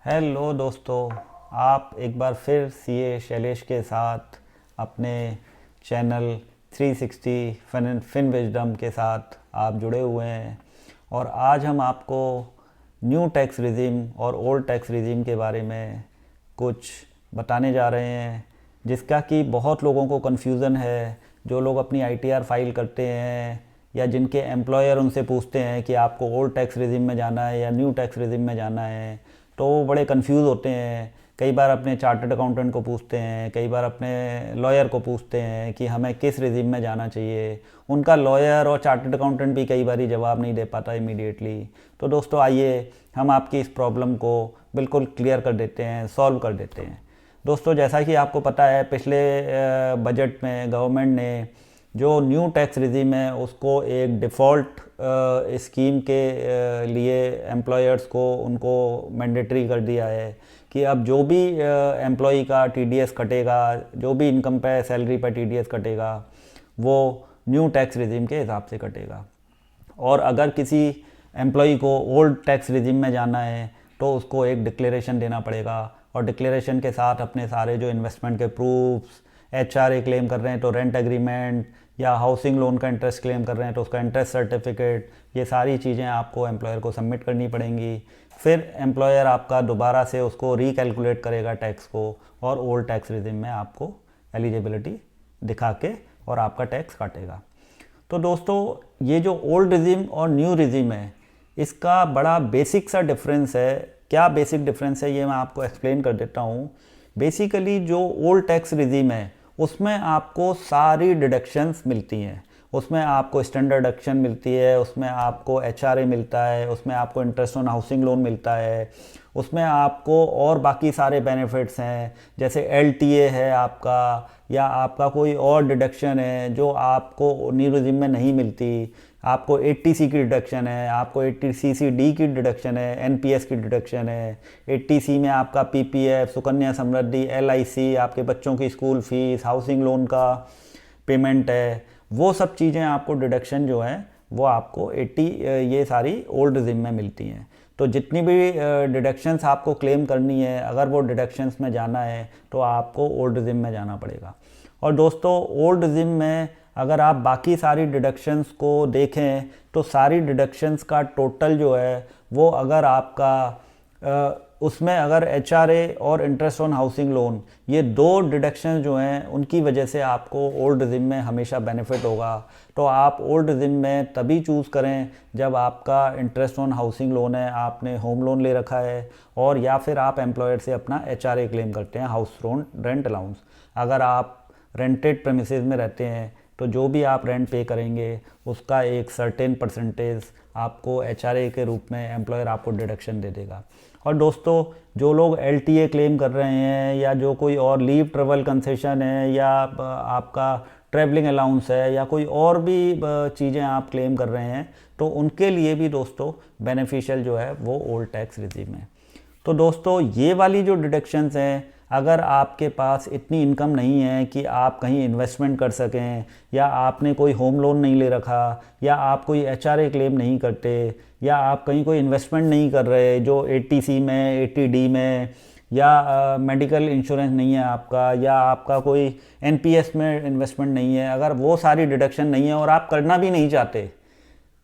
Hello दोस्तों, आप एक बार फिर सीए शैलेश के साथ अपने चैनल 360 फिन विजडम के साथ आप जुड़े हुए हैं। और आज हम आपको न्यू टैक्स रिजीम और ओल्ड टैक्स रिजीम के बारे में कुछ बताने जा रहे हैं, जिसका कि बहुत लोगों को कन्फ्यूज़न है। जो लोग अपनी आईटीआर फाइल करते हैं या जिनके एम्प्लॉयर उनसे पूछते हैं कि आपको ओल्ड टैक्स रिजीम में जाना है या न्यू टैक्स रिजीम में जाना है, तो वो बड़े कंफ्यूज होते हैं। कई बार अपने चार्टर्ड अकाउंटेंट को पूछते हैं, कई बार अपने लॉयर को पूछते हैं कि हमें किस रिजीम में जाना चाहिए। उनका लॉयर और चार्टर्ड अकाउंटेंट भी कई बार जवाब नहीं दे पाता इमीडिएटली। तो दोस्तों आइए हम आपकी इस प्रॉब्लम को बिल्कुल क्लियर कर देते हैं, सॉल्व कर देते हैं। दोस्तों जैसा कि आपको पता है, पिछले बजट में गवर्नमेंट ने जो न्यू टैक्स रिजीम है उसको एक डिफ़ॉल्ट स्कीम के लिए एम्प्लॉयर्स को उनको मैंडेटरी कर दिया है कि अब जो भी एम्प्लॉई का टीडीएस कटेगा, जो भी इनकम पे सैलरी पे टीडीएस कटेगा, वो न्यू टैक्स रिजीम के हिसाब से कटेगा। और अगर किसी एम्प्लॉई को ओल्ड टैक्स रिजीम में जाना है तो उसको एक डिक्लेरेशन देना पड़ेगा, और डिक्लेरेशन के साथ अपने सारे जो इन्वेस्टमेंट के प्रूफ्स, एचआरए क्लेम कर रहे हैं तो रेंट एग्रीमेंट, या हाउसिंग लोन का इंटरेस्ट क्लेम कर रहे हैं तो उसका इंटरेस्ट सर्टिफिकेट, ये सारी चीज़ें आपको एम्प्लॉयर को सबमिट करनी पड़ेंगी। फिर एम्प्लॉयर आपका दोबारा से उसको रिकैलकुलेट करेगा टैक्स को, और ओल्ड टैक्स रिजीम में आपको एलिजिबिलिटी दिखा के और आपका टैक्स काटेगा। तो दोस्तों ये जो ओल्ड रिजीम और न्यू रिजीम है, इसका बड़ा बेसिक सा डिफरेंस है। क्या बेसिक डिफरेंस है ये मैं आपको एक्सप्लेन कर देता हूँ। बेसिकली जो ओल्ड टैक्स रिजीम है उसमें आपको सारी डिडक्शंस मिलती हैं। उसमें आपको स्टैंडर्ड डिडक्शन मिलती है, उसमें आपको एचआरए मिलता है, उसमें आपको इंटरेस्ट ऑन हाउसिंग लोन मिलता है, उसमें आपको और बाकी सारे बेनिफिट्स हैं, जैसे एलटीए है आपका, या आपका कोई और डिडक्शन है जो आपको न्यू रिजीम में नहीं मिलती। आपको 80C की डिडक्शन है, आपको 80CCD की डिडक्शन है, एनपीएस की डिडक्शन है। 80C में आपका पीपीएफ, सुकन्या समृद्धि, एलआईसी, आपके बच्चों की स्कूल फीस, हाउसिंग लोन का पेमेंट है, वो सब चीज़ें आपको डिडक्शन जो है वो आपको 80 ये सारी ओल्ड रिजीम में मिलती हैं। तो जितनी भी डिडक्शंस आपको क्लेम करनी है, अगर वो डिडक्शंस में जाना है तो आपको ओल्ड रिजीम में जाना पड़ेगा। और दोस्तों ओल्ड रिजीम में अगर आप बाकी सारी डिडक्शंस को देखें तो सारी डिडक्शंस का टोटल जो है वो, अगर आपका उसमें अगर एचआरए और इंटरेस्ट ऑन हाउसिंग लोन, ये दो डिडक्शन जो हैं उनकी वजह से आपको ओल्ड रिजीम में हमेशा बेनिफिट होगा। तो आप ओल्ड रिजीम में तभी चूज़ करें जब आपका इंटरेस्ट ऑन हाउसिंग लोन है, आपने होम लोन ले रखा है, और या फिर आप एम्प्लॉयर से अपना एचआरए क्लेम करते हैं, हाउस रेंट अलाउंस। अगर आप रेंटेड प्रेमिसेस में रहते हैं तो जो भी आप रेंट पे करेंगे उसका एक सर्टेन परसेंटेज आपको एचआरए के रूप में एम्प्लॉयर आपको डिडक्शन दे देगा। और दोस्तों जो लोग एलटीए क्लेम कर रहे हैं, या जो कोई और लीव ट्रेवल कंसेशन है, या आपका ट्रैवलिंग अलाउंस है, या कोई और भी चीज़ें आप क्लेम कर रहे हैं, तो उनके लिए भी दोस्तों बेनिफिशियल जो है वो ओल्ड टैक्स रिजीम है। तो दोस्तों ये वाली जो डिडक्शंस हैं, अगर आपके पास इतनी इनकम नहीं है कि आप कहीं इन्वेस्टमेंट कर सकें, या आपने कोई होम लोन नहीं ले रखा, या आप कोई एचआरए क्लेम नहीं करते, या आप कहीं कोई इन्वेस्टमेंट नहीं कर रहे जो 80C में, 80D में, या मेडिकल इंश्योरेंस नहीं है आपका, या आपका कोई एनपीएस में इन्वेस्टमेंट नहीं है, अगर वो सारी डिडक्शन नहीं है और आप करना भी नहीं चाहते,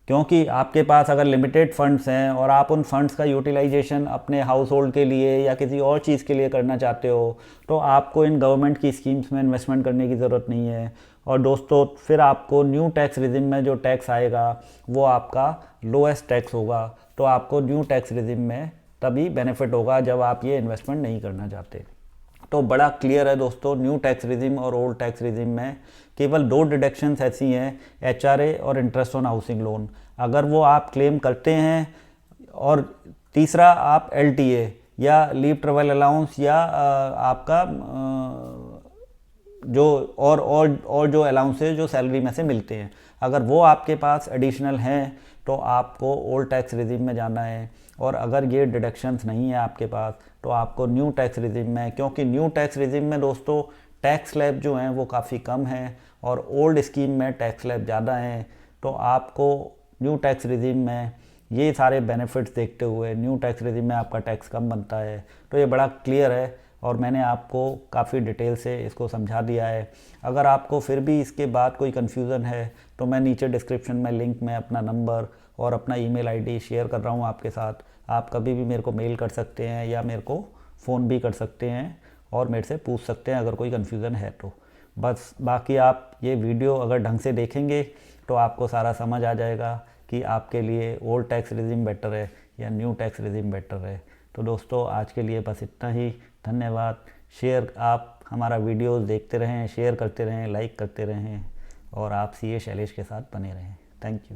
क्योंकि आपके पास अगर लिमिटेड फंड्स हैं और आप उन फंड्स का यूटिलाइजेशन अपने हाउस होल्ड के लिए या किसी और चीज़ के लिए करना चाहते हो, तो आपको इन गवर्नमेंट की स्कीम्स में इन्वेस्टमेंट करने की ज़रूरत नहीं है। और दोस्तों फिर आपको न्यू टैक्स रिजिम में जो टैक्स आएगा वो आपका लोएस्ट टैक्स होगा। तो आपको न्यू टैक्स रिजिम में तभी बेनिफिट होगा जब आप ये इन्वेस्टमेंट नहीं करना चाहते। तो बड़ा क्लियर है दोस्तों, न्यू टैक्स रिजिम और ओल्ड टैक्स रिजिम में केवल दो डिडक्शंस ऐसी हैं, एचआरए और इंटरेस्ट ऑन हाउसिंग लोन, अगर वो आप क्लेम करते हैं, और तीसरा आप एलटीए या लीव ट्रेवल अलाउंस, या आपका जो और जो अलाउंसेज जो सैलरी में से मिलते हैं, अगर वो आपके पास एडिशनल हैं तो आपको ओल्ड टैक्स रिजिम में जाना है। और अगर ये डिडक्शंस नहीं है आपके पास तो आपको न्यू टैक्स रिजिम में, क्योंकि न्यू टैक्स रिजिम में दोस्तों टैक्स स्लैब जो हैं वो काफ़ी कम हैं और ओल्ड स्कीम में टैक्स स्लैब ज़्यादा हैं। तो आपको न्यू टैक्स रिजिम में ये सारे बेनिफिट्स देखते हुए न्यू टैक्स रेजिम में आपका टैक्स कम बनता है। तो ये बड़ा क्लियर है और मैंने आपको काफ़ी डिटेल से इसको समझा दिया है। अगर आपको फिर भी इसके बाद कोई कन्फ्यूज़न है तो मैं नीचे डिस्क्रिप्शन में लिंक में अपना नंबर और अपना ईमेल आईडी शेयर कर रहा हूँ आपके साथ। आप कभी भी मेरे को मेल कर सकते हैं या मेरे को फ़ोन भी कर सकते हैं और मेरे से पूछ सकते हैं अगर कोई कन्फ्यूज़न है तो। बस बाकी आप ये वीडियो अगर ढंग से देखेंगे तो आपको सारा समझ आ जाएगा कि आपके लिए ओल्ड टैक्स रेजिम बेटर है या न्यू टैक्स रेजिम बेटर है। तो दोस्तों आज के लिए बस इतना ही। धन्यवाद। शेयर आप हमारा वीडियोस देखते रहें, शेयर करते रहें, लाइक करते रहें और आप सीए शैलेश के साथ बने रहें। Thank you.